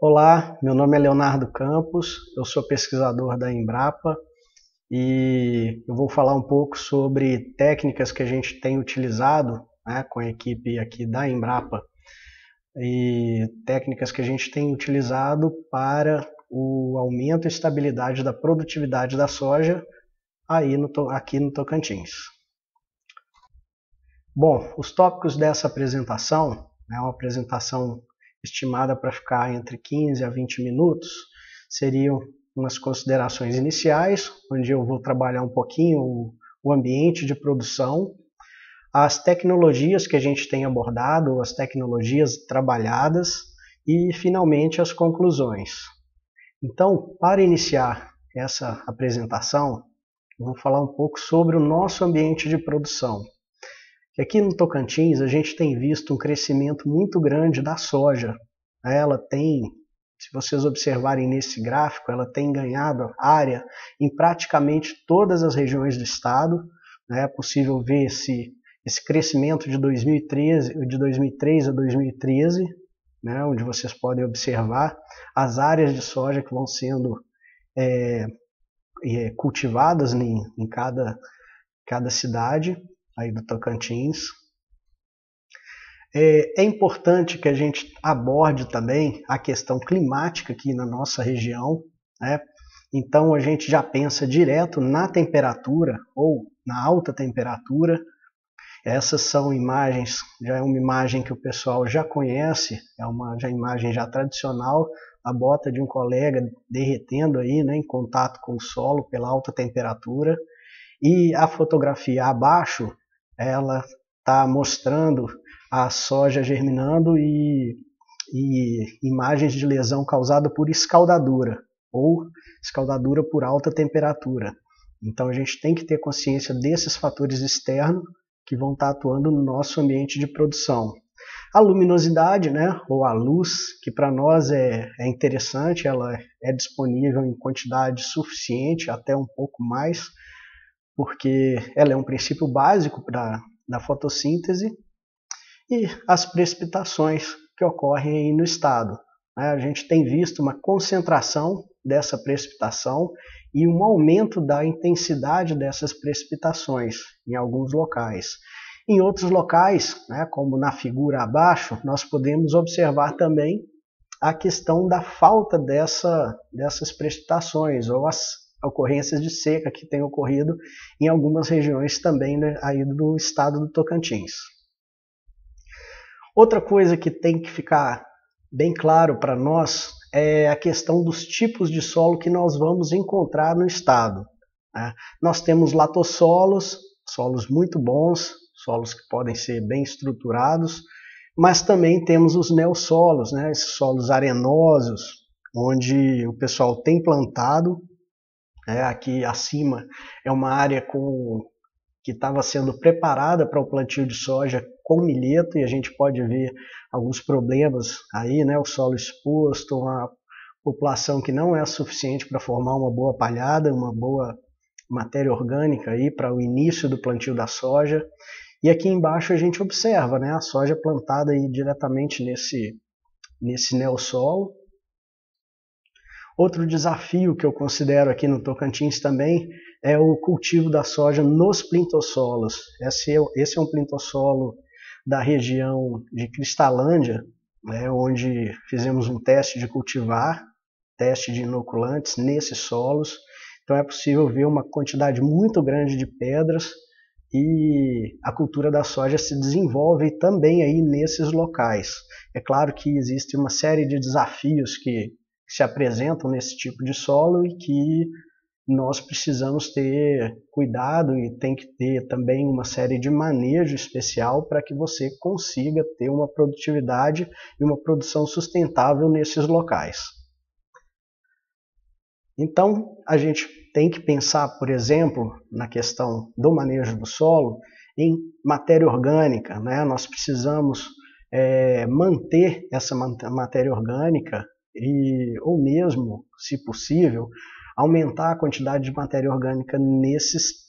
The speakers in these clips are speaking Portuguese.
Olá, meu nome é Leonardo Campos, eu sou pesquisador da Embrapa e eu vou falar um pouco sobre técnicas que a gente tem utilizado, né, com a equipe aqui da Embrapa e técnicas que a gente tem utilizado para o aumento e estabilidade da produtividade da soja aqui no Tocantins. Bom, os tópicos dessa apresentação, né, uma apresentação estimada para ficar entre 15 a 20 minutos, seriam umas considerações iniciais, onde eu vou trabalhar um pouquinho o ambiente de produção, as tecnologias que a gente tem abordado, as tecnologias trabalhadas e, finalmente, as conclusões. Então, para iniciar essa apresentação, eu vou falar um pouco sobre o nosso ambiente de produção. Aqui no Tocantins a gente tem visto um crescimento muito grande da soja. Ela tem, se vocês observarem nesse gráfico, ela tem ganhado área em praticamente todas as regiões do estado. É possível ver esse crescimento de 2003 a 2013, né, onde vocês podem observar as áreas de soja que vão sendo cultivadas em cada cidade aí do Tocantins. É importante que a gente aborde também a questão climática aqui na nossa região, né? Então a gente já pensa direto na temperatura ou na alta temperatura. Essas são imagens, já é uma imagem que o pessoal já conhece, é uma imagem já tradicional, a bota de um colega derretendo aí, né, em contato com o solo pela alta temperatura. E a fotografia abaixo, ela está mostrando a soja germinando e imagens de lesão causada por escaldadura ou escaldadura por alta temperatura. Então a gente tem que ter consciência desses fatores externos que vão estar atuando no nosso ambiente de produção. A luminosidade, né, ou a luz, que para nós é interessante, ela é disponível em quantidade suficiente, até um pouco mais, porque ela é um princípio básico da fotossíntese, e as precipitações que ocorrem aí no estado. A gente tem visto uma concentração dessa precipitação e um aumento da intensidade dessas precipitações em alguns locais. Em outros locais, né, como na figura abaixo, nós podemos observar também a questão da falta dessas precipitações ou as ocorrências de seca que tem ocorrido em algumas regiões também, né, aí do estado do Tocantins. Outra coisa que tem que ficar bem claro para nós é a questão dos tipos de solo que nós vamos encontrar no estado. Nós temos latossolos, solos muito bons, solos que podem ser bem estruturados, mas também temos os neossolos, né, esses solos arenosos, onde o pessoal tem plantado. Aqui acima é uma área que estava sendo preparada para o plantio de soja com milheto, e a gente pode ver alguns problemas aí, né? O solo exposto, uma população que não é suficiente para formar uma boa palhada, uma boa matéria orgânica aí para o início do plantio da soja. E aqui embaixo a gente observa, né, a soja plantada aí diretamente nesse neossolo. Outro desafio que eu considero aqui no Tocantins também é o cultivo da soja nos plintossolos. Esse é um plintossolo da região de Cristalândia, né, onde fizemos um teste de cultivar, teste de inoculantes nesses solos. Então é possível ver uma quantidade muito grande de pedras e a cultura da soja se desenvolve também aí nesses locais. É claro que existe uma série de desafios que se apresentam nesse tipo de solo e que nós precisamos ter cuidado e tem que ter também uma série de manejo especial para que você consiga ter uma produtividade e uma produção sustentável nesses locais. Então, a gente tem que pensar, por exemplo, na questão do manejo do solo, em matéria orgânica, né? Nós precisamos manter essa matéria orgânica ou mesmo, se possível, aumentar a quantidade de matéria orgânica nesses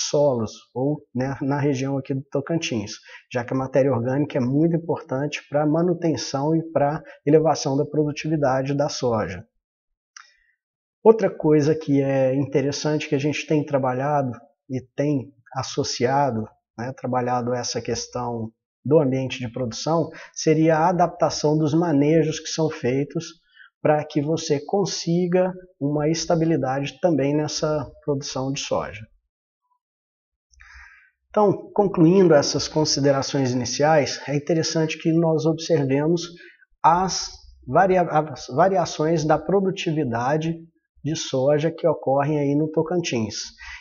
solos, ou né, na região aqui do Tocantins, já que a matéria orgânica é muito importante para a manutenção e para a elevação da produtividade da soja. Outra coisa que é interessante que a gente tem trabalhado e tem associado, né, trabalhado essa questão do ambiente de produção, seria a adaptação dos manejos que são feitos para que você consiga uma estabilidade também nessa produção de soja. Então, concluindo essas considerações iniciais, é interessante que nós observemos as variações da produtividade de soja que ocorrem aí no Tocantins.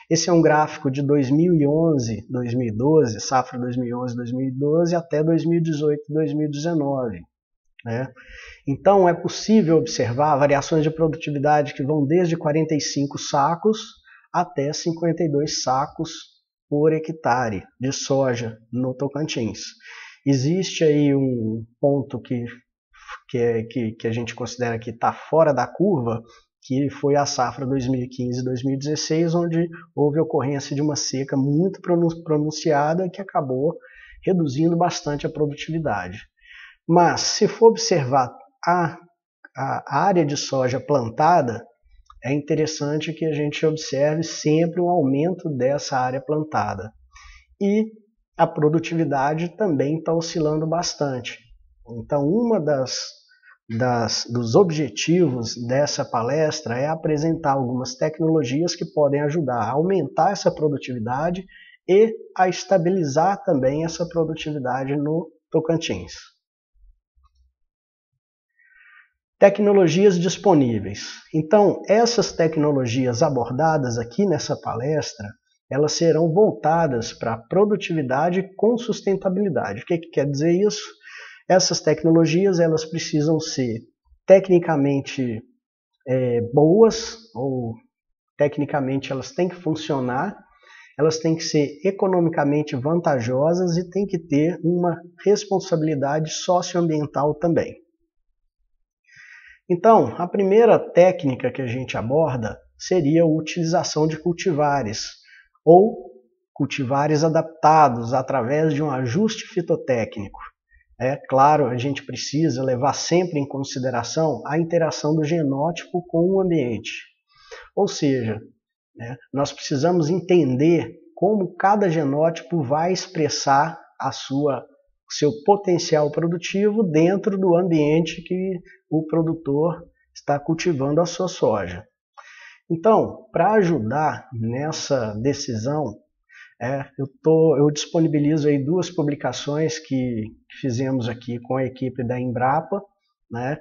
Esse é um gráfico de 2011, 2012, safra 2011, 2012 até 2018, 2019. Né? Então é possível observar variações de produtividade que vão desde 45 sacos até 52 sacos por hectare de soja no Tocantins. Existe aí um ponto que a gente considera que está fora da curva, que foi a safra 2015-2016, onde houve ocorrência de uma seca muito pronunciada que acabou reduzindo bastante a produtividade. Mas, se for observar a área de soja plantada, é interessante que a gente observe sempre um aumento dessa área plantada. E a produtividade também está oscilando bastante. Então, uma dos objetivos dessa palestra é apresentar algumas tecnologias que podem ajudar a aumentar essa produtividade e a estabilizar também essa produtividade no Tocantins. Tecnologias disponíveis. Então, essas tecnologias abordadas aqui nessa palestra, elas serão voltadas para a produtividade com sustentabilidade. O que quer dizer isso? Essas tecnologias elas precisam ser tecnicamente boas, ou tecnicamente elas têm que funcionar, elas têm que ser economicamente vantajosas e têm que ter uma responsabilidade socioambiental também. Então, a primeira técnica que a gente aborda seria a utilização de cultivares, ou cultivares adaptados através de um ajuste fitotécnico. É claro, a gente precisa levar sempre em consideração a interação do genótipo com o ambiente. Ou seja, né, nós precisamos entender como cada genótipo vai expressar seu potencial produtivo dentro do ambiente que o produtor está cultivando a sua soja. Então, para ajudar nessa decisão, eu disponibilizo aí duas publicações que fizemos aqui com a equipe da Embrapa. Né?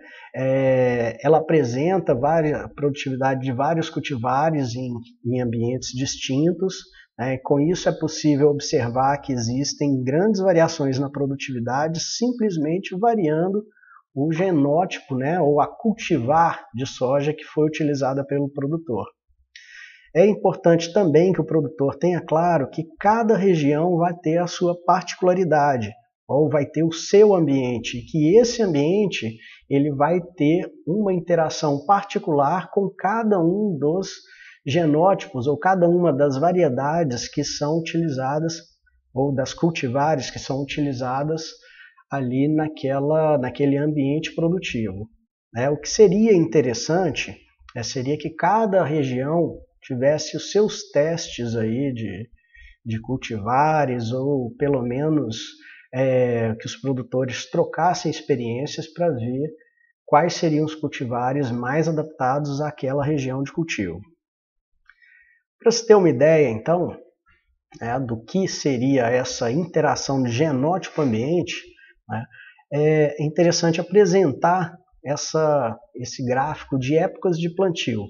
Ela apresenta a produtividade de vários cultivares em ambientes distintos. Né? Com isso é possível observar que existem grandes variações na produtividade, simplesmente variando o genótipo, né, ou a cultivar de soja que foi utilizada pelo produtor. É importante também que o produtor tenha claro que cada região vai ter a sua particularidade, ou vai ter o seu ambiente, e que esse ambiente ele vai ter uma interação particular com cada um dos genótipos, ou cada uma das variedades que são utilizadas, ou das cultivares que são utilizadas ali naquele ambiente produtivo. O que seria interessante seria que cada região tivesse os seus testes aí de cultivares, ou pelo menos que os produtores trocassem experiências para ver quais seriam os cultivares mais adaptados àquela região de cultivo. Para se ter uma ideia, então, do que seria essa interação de genótipo-ambiente, é interessante apresentar esse gráfico de épocas de plantio.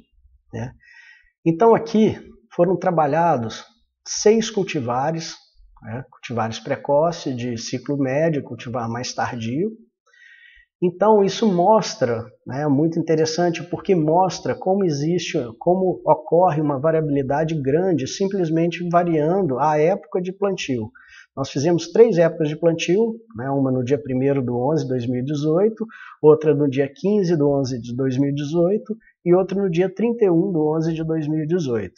Né? Então aqui foram trabalhados 6 cultivares, cultivares precoce, de ciclo médio, cultivar mais tardio. Então isso mostra, muito interessante, porque mostra como ocorre uma variabilidade grande, simplesmente variando a época de plantio. Nós fizemos 3 épocas de plantio, uma no dia 1º do 11 de 2018, outra no dia 15 do 11 de 2018 e outro no dia 31/11/2018.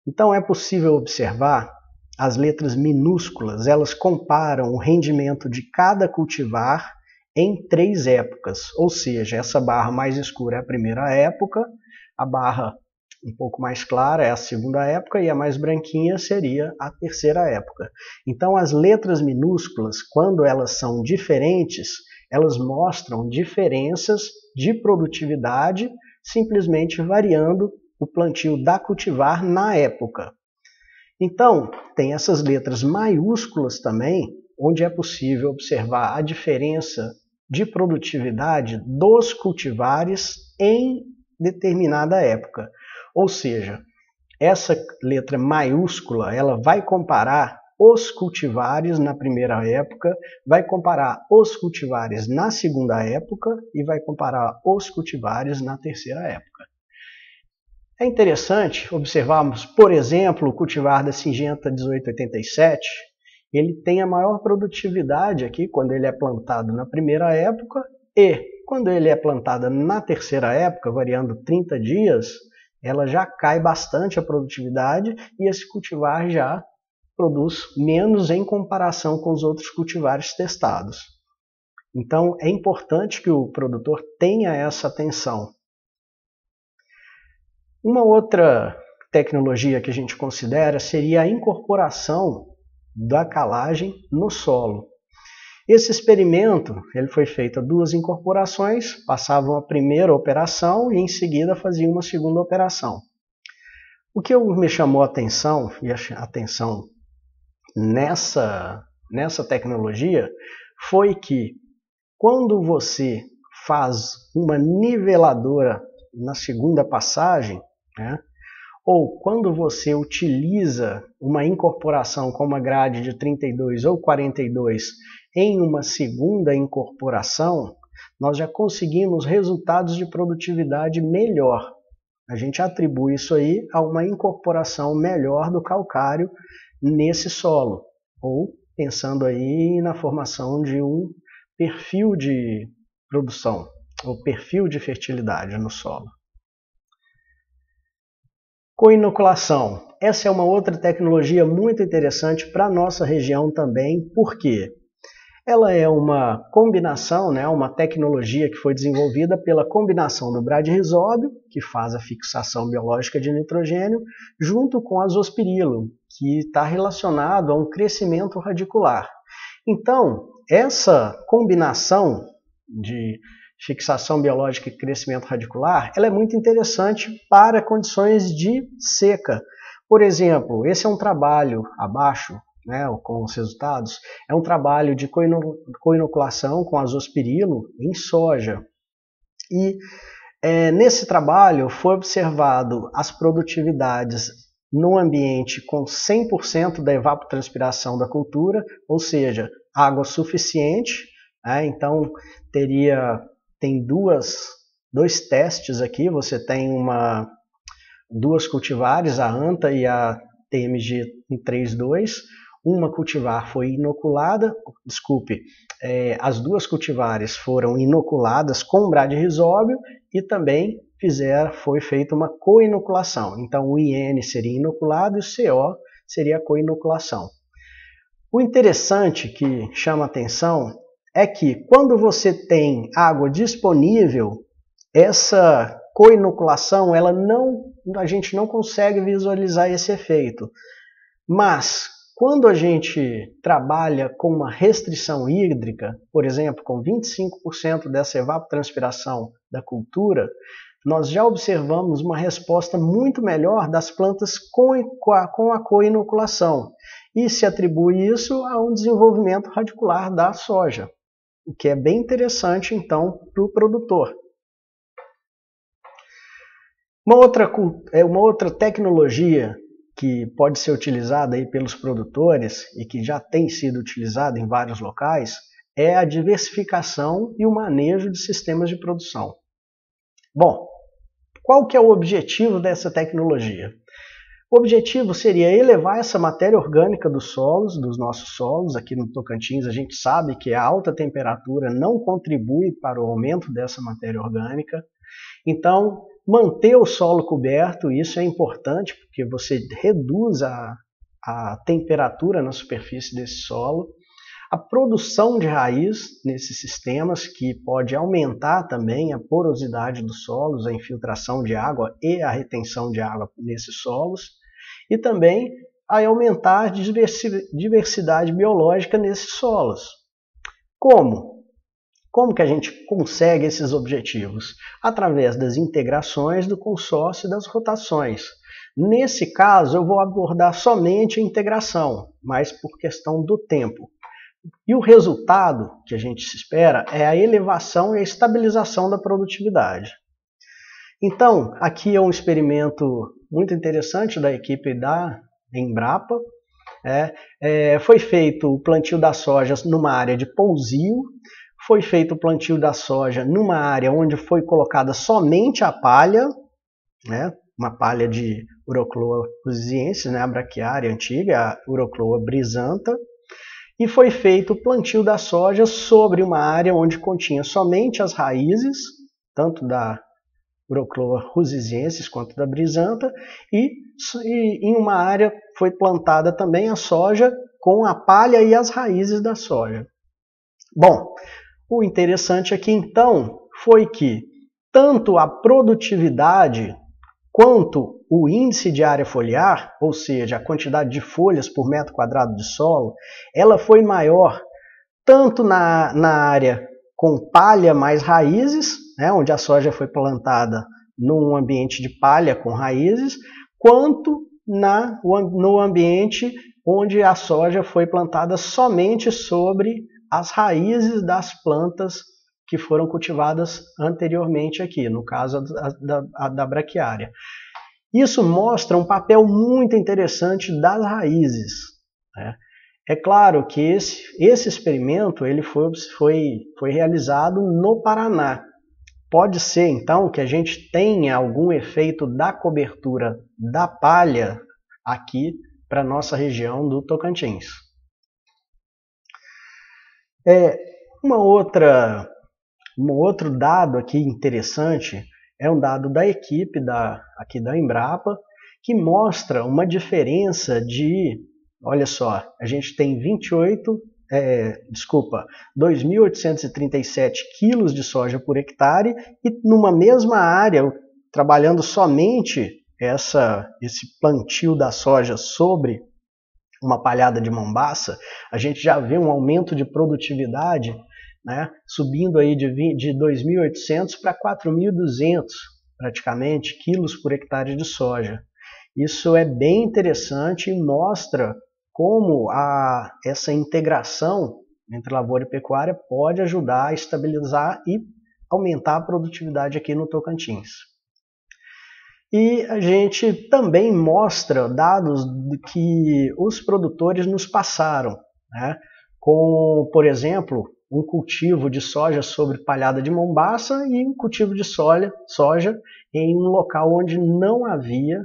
Então é possível observar as letras minúsculas, elas comparam o rendimento de cada cultivar em 3 épocas, ou seja, essa barra mais escura é a primeira época, a barra um pouco mais clara é a segunda época e a mais branquinha seria a terceira época. Então as letras minúsculas, quando elas são diferentes, elas mostram diferenças de produtividade, simplesmente variando o plantio da cultivar na época. Então, tem essas letras maiúsculas também, onde é possível observar a diferença de produtividade dos cultivares em determinada época. Ou seja, essa letra maiúscula, ela vai comparar os cultivares na primeira época, vai comparar os cultivares na segunda época e vai comparar os cultivares na terceira época. É interessante observarmos, por exemplo, o cultivar da Syngenta 1887. Ele tem a maior produtividade aqui quando ele é plantado na primeira época e quando ele é plantado na terceira época, variando 30 dias, ela já cai bastante a produtividade e esse cultivar já produz menos em comparação com os outros cultivares testados. Então é importante que o produtor tenha essa atenção. Uma outra tecnologia que a gente considera seria a incorporação da calagem no solo. Esse experimento ele foi feito a 2 incorporações, passavam a primeira operação e em seguida faziam uma segunda operação. O que me chamou a atenção, nessa tecnologia foi que quando você faz uma niveladora na segunda passagem, né, ou quando você utiliza uma incorporação com uma grade de 32 ou 42 em uma segunda incorporação, nós já conseguimos resultados de produtividade melhor. A gente atribui isso aí a uma incorporação melhor do calcário nesse solo, ou pensando aí na formação de um perfil de produção, ou perfil de fertilidade no solo. Coinoculação. Essa é uma outra tecnologia muito interessante para a nossa região também, porque ela é uma combinação, uma tecnologia que foi desenvolvida pela combinação do bradyrhizóbio, que faz a fixação biológica de nitrogênio, junto com azospirilo, que está relacionado a um crescimento radicular. Então, essa combinação de fixação biológica e crescimento radicular, ela é muito interessante para condições de seca. Por exemplo, esse é um trabalho abaixo, com os resultados, é um trabalho de coinoculação com azospirilo em soja. E nesse trabalho foi observado as produtividades no ambiente com 100% da evapotranspiração da cultura, ou seja, água suficiente, então tem dois testes aqui, você tem duas cultivares, a ANTA e a TMG 132, uma cultivar foi inoculada, as duas cultivares foram inoculadas com bradyrhizóbio e também foi feita uma coinoculação. Então o IN seria inoculado e o CO seria a coinoculação. O interessante que chama atenção é que quando você tem água disponível, essa coinoculação, a gente não consegue visualizar esse efeito. Mas quando a gente trabalha com uma restrição hídrica, por exemplo, com 25% dessa evapotranspiração da cultura, nós já observamos uma resposta muito melhor das plantas com a coinoculação. E se atribui isso a um desenvolvimento radicular da soja, o que é bem interessante, então, para o produtor. Uma outra tecnologia que pode ser utilizada aí pelos produtores e que já tem sido utilizada em vários locais é a diversificação e o manejo de sistemas de produção. Bom, qual que é o objetivo dessa tecnologia? O objetivo seria elevar essa matéria orgânica dos nossos solos. Aqui no Tocantins a gente sabe que a alta temperatura não contribui para o aumento dessa matéria orgânica. Então, manter o solo coberto, isso é importante, porque você reduz a temperatura na superfície desse solo. A produção de raiz nesses sistemas, que pode aumentar também a porosidade dos solos, a infiltração de água e a retenção de água nesses solos, e também a aumentar a diversidade biológica nesses solos. Como? Como que a gente consegue esses objetivos? Através das integrações do consórcio e das rotações. Nesse caso, eu vou abordar somente a integração, mas por questão do tempo. E o resultado que a gente se espera é a elevação e a estabilização da produtividade. Então, aqui é um experimento muito interessante da equipe da Embrapa. Foi feito o plantio da soja numa área de pousio, foi feito o plantio da soja numa área onde foi colocada somente a palha, uma palha de Urocloa rusiensis, a braquiária antiga, a Urocloa brisanta, e foi feito o plantio da soja sobre uma área onde continha somente as raízes, tanto da Urocloa rusiensis quanto da brisanta, e em uma área foi plantada também a soja com a palha e as raízes da soja. Bom, o interessante aqui então foi que tanto a produtividade quanto o índice de área foliar, ou seja, a quantidade de folhas por metro quadrado de solo, ela foi maior tanto na área com palha mais raízes, onde a soja foi plantada num ambiente de palha com raízes, quanto no ambiente onde a soja foi plantada somente sobre as raízes das plantas que foram cultivadas anteriormente aqui, no caso da braquiária. Isso mostra um papel muito interessante das raízes. É claro que esse experimento ele foi realizado no Paraná. Pode ser, então, que a gente tenha algum efeito da cobertura da palha aqui para a nossa região do Tocantins. Um outro dado aqui interessante é um dado da equipe aqui da Embrapa, que mostra uma diferença de, olha só, a gente tem 2.837 quilos de soja por hectare, e numa mesma área, trabalhando somente esse plantio da soja sobre uma palhada de mombaça, a gente já vê um aumento de produtividade, subindo aí de 2.800 para 4.200 praticamente quilos por hectare de soja. Isso é bem interessante e mostra como essa integração entre lavoura e pecuária pode ajudar a estabilizar e aumentar a produtividade aqui no Tocantins. E a gente também mostra dados que os produtores nos passaram, com, por exemplo, um cultivo de soja sobre palhada de mombaça e um cultivo de soja em um local onde não havia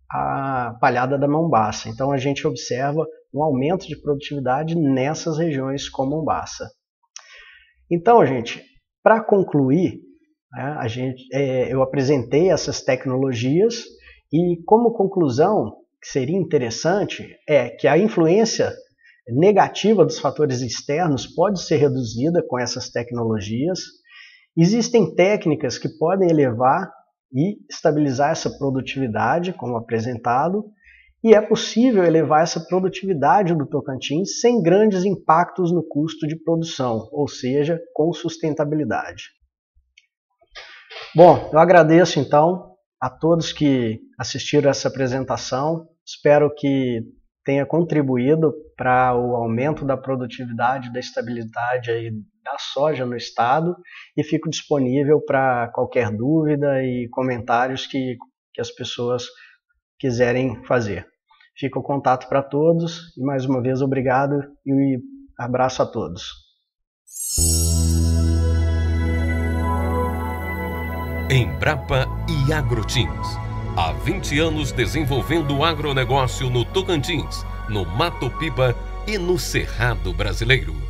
a palhada da mombaça. Então a gente observa um aumento de produtividade nessas regiões com mombaça. Então, gente, para concluir, eu apresentei essas tecnologias e, como conclusão, que seria interessante é que a influência negativa dos fatores externos pode ser reduzida com essas tecnologias. Existem técnicas que podem elevar e estabilizar essa produtividade, como apresentado, e é possível elevar essa produtividade do Tocantins sem grandes impactos no custo de produção, ou seja, com sustentabilidade. Bom, eu agradeço então a todos que assistiram essa apresentação, espero que tenha contribuído para o aumento da produtividade, da estabilidade aí da soja no estado, e fico disponível para qualquer dúvida e comentários que as pessoas quiserem fazer. Fica o contato para todos e mais uma vez obrigado e abraço a todos. Embrapa e Agrotins. Há 20 anos desenvolvendo o agronegócio no Tocantins, no Mato Piba e no Cerrado Brasileiro.